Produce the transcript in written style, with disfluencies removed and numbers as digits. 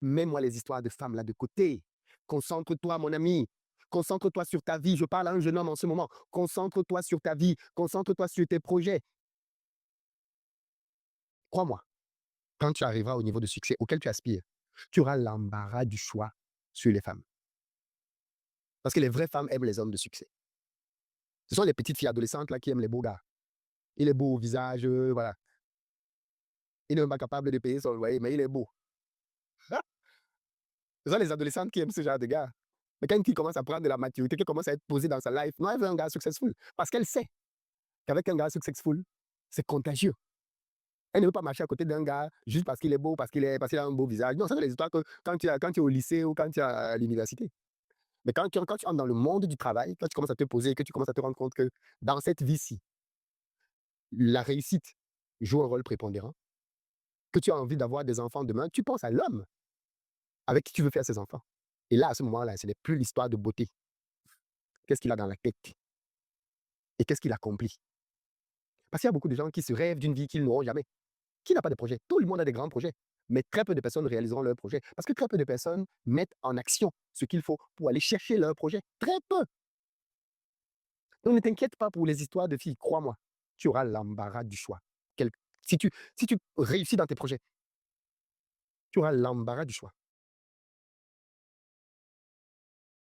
Mets-moi les histoires de femmes là de côté. Concentre-toi, mon ami. Concentre-toi sur ta vie. Je parle à un jeune homme en ce moment. Concentre-toi sur ta vie. Concentre-toi sur tes projets. Crois-moi, quand tu arriveras au niveau de succès auquel tu aspires, tu auras l'embarras du choix sur les femmes. Parce que les vraies femmes aiment les hommes de succès. Ce sont les petites filles adolescentes là qui aiment les beaux gars. Il est beau au visage, voilà. Il n'est même pas capable de payer son loyer, mais il est beau. Ce sont les adolescentes qui aiment ce genre de gars. Mais quand une commence à prendre de la maturité, qui commence à être posée dans sa life, non, elle veut un gars successful. Parce qu'elle sait qu'avec un gars successful, c'est contagieux. Elle ne veut pas marcher à côté d'un gars juste parce qu'il est beau, parce qu'il a un beau visage. Non, ça, c'est les histoires que quand tu es au lycée ou quand tu es à l'université. Mais quand tu entres dans le monde du travail, quand tu commences à te poser, que tu commences à te rendre compte que dans cette vie-ci, la réussite joue un rôle prépondérant, que tu as envie d'avoir des enfants demain, tu penses à l'homme avec qui tu veux faire ces enfants. Et là, à ce moment-là, ce n'est plus l'histoire de beauté. Qu'est-ce qu'il a dans la tête et qu'est-ce qu'il accomplit? Parce qu'il y a beaucoup de gens qui se rêvent d'une vie qu'ils n'auront jamais. Qui n'a pas de projet? Tout le monde a des grands projets, mais très peu de personnes réaliseront leurs projets parce que très peu de personnes mettent en action ce qu'il faut pour aller chercher leur projet. Très peu. Donc ne t'inquiète pas pour les histoires de filles, crois-moi, tu auras l'embarras du choix. Quel- si tu réussis dans tes projets, tu auras l'embarras du choix.